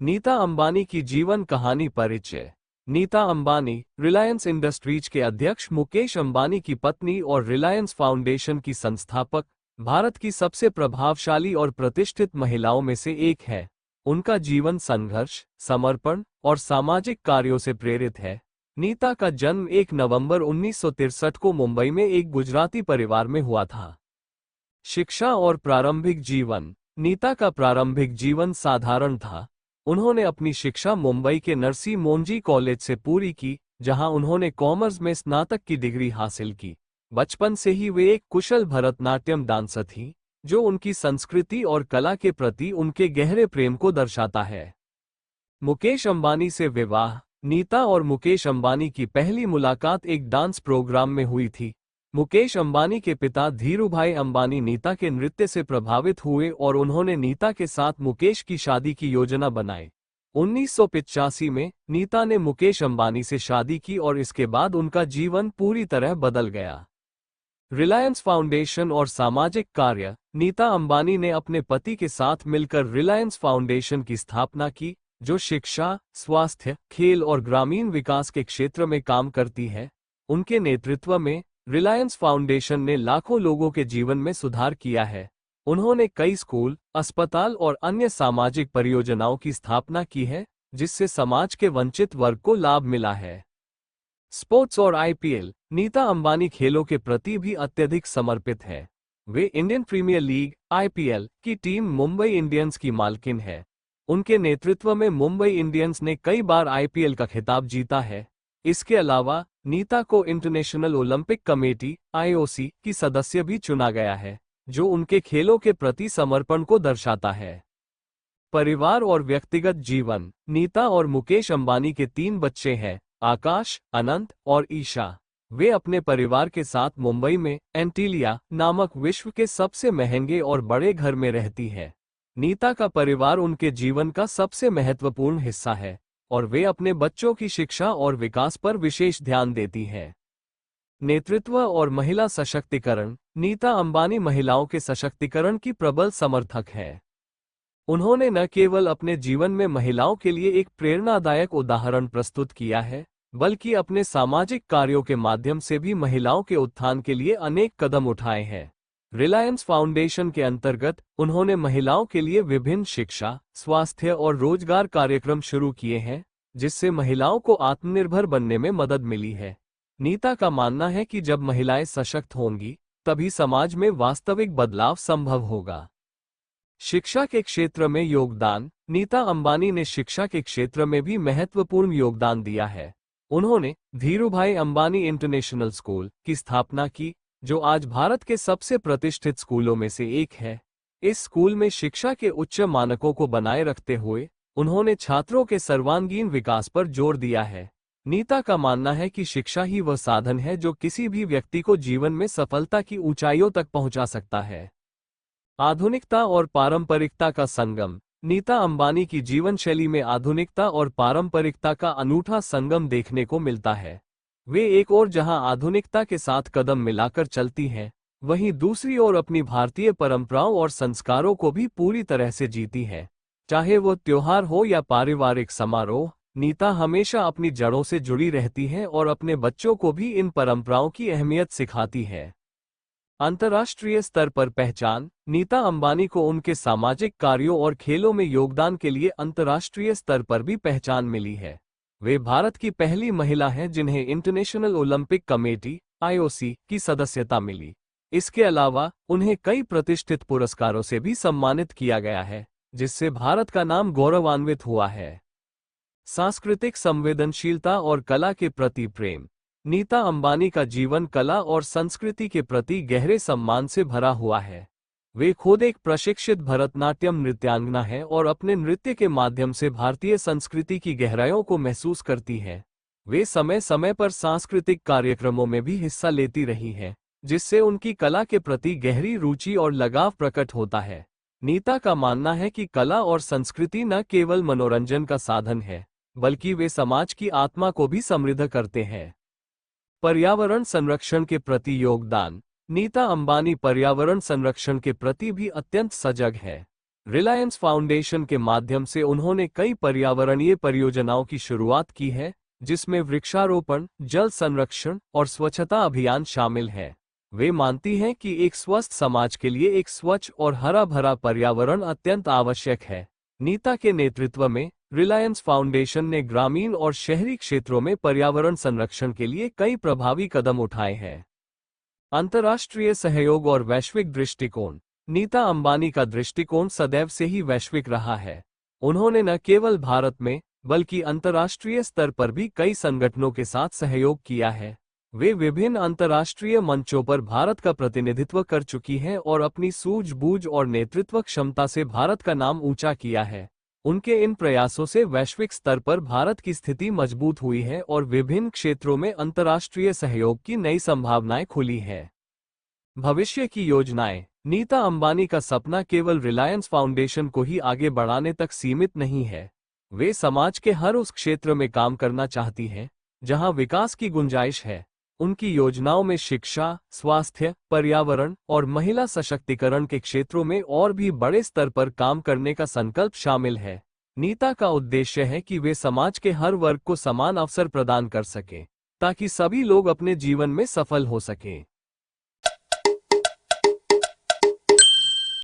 नीता अंबानी की जीवन कहानी परिचय। नीता अंबानी रिलायंस इंडस्ट्रीज के अध्यक्ष मुकेश अंबानी की पत्नी और रिलायंस फाउंडेशन की संस्थापक, भारत की सबसे प्रभावशाली और प्रतिष्ठित महिलाओं में से एक है। उनका जीवन संघर्ष, समर्पण और सामाजिक कार्यों से प्रेरित है। नीता का जन्म 1 नवंबर 1963 को मुंबई में एक गुजराती परिवार में हुआ था। शिक्षा और प्रारंभिक जीवन। नीता का प्रारंभिक जीवन साधारण था। उन्होंने अपनी शिक्षा मुंबई के नरसी मोंजी कॉलेज से पूरी की, जहां उन्होंने कॉमर्स में स्नातक की डिग्री हासिल की। बचपन से ही वे एक कुशल भरतनाट्यम डांसर थीं, जो उनकी संस्कृति और कला के प्रति उनके गहरे प्रेम को दर्शाता है। मुकेश अंबानी से विवाह। नीता और मुकेश अंबानी की पहली मुलाकात एक डांस प्रोग्राम में हुई थी। मुकेश अंबानी के पिता धीरूभाई अंबानी नीता के नृत्य से प्रभावित हुए और उन्होंने नीता के साथ मुकेश की शादी की योजना बनाई। 1985 में नीता ने मुकेश अंबानी से शादी की और इसके बाद उनका जीवन पूरी तरह बदल गया। रिलायंस फाउंडेशन और सामाजिक कार्य। नीता अंबानी ने अपने पति के साथ मिलकर रिलायंस फाउंडेशन की स्थापना की, जो शिक्षा, स्वास्थ्य, खेल और ग्रामीण विकास के क्षेत्र में काम करती है। उनके नेतृत्व में रिलायंस फाउंडेशन ने लाखों लोगों के जीवन में सुधार किया है। उन्होंने कई स्कूल, अस्पताल और अन्य सामाजिक परियोजनाओं की स्थापना की है, जिससे समाज के वंचित वर्ग को लाभ मिला है। स्पोर्ट्स और आईपीएल। नीता अंबानी खेलों के प्रति भी अत्यधिक समर्पित है। वे इंडियन प्रीमियर लीग (आईपीएल) की टीम मुंबई इंडियंस की मालकिन है। उनके नेतृत्व में मुंबई इंडियंस ने कई बार आईपीएल का खिताब जीता है। इसके अलावा नीता को इंटरनेशनल ओलंपिक कमेटी (आईओसी) की सदस्य भी चुना गया है, जो उनके खेलों के प्रति समर्पण को दर्शाता है। परिवार और व्यक्तिगत जीवन। नीता और मुकेश अंबानी के 3 बच्चे हैं, आकाश, अनंत और ईशा। वे अपने परिवार के साथ मुंबई में एंटीलिया नामक विश्व के सबसे महंगे और बड़े घर में रहती है। नीता का परिवार उनके जीवन का सबसे महत्वपूर्ण हिस्सा है और वे अपने बच्चों की शिक्षा और विकास पर विशेष ध्यान देती हैं। नेतृत्व और महिला सशक्तिकरण। नीता अंबानी महिलाओं के सशक्तिकरण की प्रबल समर्थक है। उन्होंने न केवल अपने जीवन में महिलाओं के लिए एक प्रेरणादायक उदाहरण प्रस्तुत किया है, बल्कि अपने सामाजिक कार्यों के माध्यम से भी महिलाओं के उत्थान के लिए अनेक कदम उठाए हैं। रिलायंस फाउंडेशन के अंतर्गत उन्होंने महिलाओं के लिए विभिन्न शिक्षा, स्वास्थ्य और रोजगार कार्यक्रम शुरू किए हैं, जिससे महिलाओं को आत्मनिर्भर बनने में मदद मिली है। नीता का मानना है कि जब महिलाएं सशक्त होंगी, तभी समाज में वास्तविक बदलाव संभव होगा। शिक्षा के क्षेत्र में योगदान। नीता अंबानी ने शिक्षा के क्षेत्र में भी महत्वपूर्ण योगदान दिया है। उन्होंने धीरूभाई अंबानी इंटरनेशनल स्कूल की स्थापना की, जो आज भारत के सबसे प्रतिष्ठित स्कूलों में से एक है। इस स्कूल में शिक्षा के उच्च मानकों को बनाए रखते हुए उन्होंने छात्रों के सर्वांगीण विकास पर जोर दिया है। नीता का मानना है कि शिक्षा ही वह साधन है जो किसी भी व्यक्ति को जीवन में सफलता की ऊंचाइयों तक पहुंचा सकता है। आधुनिकता और पारंपरिकता का संगम। नीता अंबानी की जीवन शैली में आधुनिकता और पारंपरिकता का अनूठा संगम देखने को मिलता है। वे एक ओर जहां आधुनिकता के साथ कदम मिलाकर चलती हैं, वहीं दूसरी ओर अपनी भारतीय परंपराओं और संस्कारों को भी पूरी तरह से जीती हैं। चाहे वो त्योहार हो या पारिवारिक समारोह, नीता हमेशा अपनी जड़ों से जुड़ी रहती हैं और अपने बच्चों को भी इन परंपराओं की अहमियत सिखाती है। अंतर्राष्ट्रीय स्तर पर पहचान। नीता अंबानी को उनके सामाजिक कार्यों और खेलों में योगदान के लिए अंतर्राष्ट्रीय स्तर पर भी पहचान मिली है। वे भारत की पहली महिला हैं जिन्हें इंटरनेशनल ओलंपिक कमेटी (आईओसी) की सदस्यता मिली। इसके अलावा उन्हें कई प्रतिष्ठित पुरस्कारों से भी सम्मानित किया गया है, जिससे भारत का नाम गौरवान्वित हुआ है। सांस्कृतिक संवेदनशीलता और कला के प्रति प्रेम। नीता अंबानी का जीवन कला और संस्कृति के प्रति गहरे सम्मान से भरा हुआ है। वे खुद एक प्रशिक्षित भरतनाट्यम नृत्यांगना हैं और अपने नृत्य के माध्यम से भारतीय संस्कृति की गहराइयों को महसूस करती हैं। वे समय समय पर सांस्कृतिक कार्यक्रमों में भी हिस्सा लेती रही हैं, जिससे उनकी कला के प्रति गहरी रुचि और लगाव प्रकट होता है। नीता का मानना है कि कला और संस्कृति न केवल मनोरंजन का साधन है, बल्कि वे समाज की आत्मा को भी समृद्ध करते हैं। पर्यावरण संरक्षण के प्रति योगदान। नीता अंबानी पर्यावरण संरक्षण के प्रति भी अत्यंत सजग है। रिलायंस फाउंडेशन के माध्यम से उन्होंने कई पर्यावरणीय परियोजनाओं की शुरुआत की है, जिसमें वृक्षारोपण, जल संरक्षण और स्वच्छता अभियान शामिल है। वे मानती हैं कि एक स्वस्थ समाज के लिए एक स्वच्छ और हरा भरा पर्यावरण अत्यंत आवश्यक है। नीता के नेतृत्व में रिलायंस फाउंडेशन ने ग्रामीण और शहरी क्षेत्रों में पर्यावरण संरक्षण के लिए कई प्रभावी कदम उठाए हैं। अंतर्राष्ट्रीय सहयोग और वैश्विक दृष्टिकोण। नीता अंबानी का दृष्टिकोण सदैव से ही वैश्विक रहा है। उन्होंने न केवल भारत में बल्कि अंतर्राष्ट्रीय स्तर पर भी कई संगठनों के साथ सहयोग किया है। वे विभिन्न अंतर्राष्ट्रीय मंचों पर भारत का प्रतिनिधित्व कर चुकी हैं और अपनी सूझबूझ और नेतृत्व क्षमता से भारत का नाम ऊंचा किया है। उनके इन प्रयासों से वैश्विक स्तर पर भारत की स्थिति मजबूत हुई है और विभिन्न क्षेत्रों में अंतर्राष्ट्रीय सहयोग की नई संभावनाएं खुली हैं। भविष्य की योजनाएं। नीता अंबानी का सपना केवल रिलायंस फाउंडेशन को ही आगे बढ़ाने तक सीमित नहीं है। वे समाज के हर उस क्षेत्र में काम करना चाहती हैं जहां विकास की गुंजाइश है। उनकी योजनाओं में शिक्षा, स्वास्थ्य, पर्यावरण और महिला सशक्तिकरण के क्षेत्रों में और भी बड़े स्तर पर काम करने का संकल्प शामिल है। नीता का उद्देश्य है कि वे समाज के हर वर्ग को समान अवसर प्रदान कर सकें, ताकि सभी लोग अपने जीवन में सफल हो सकें।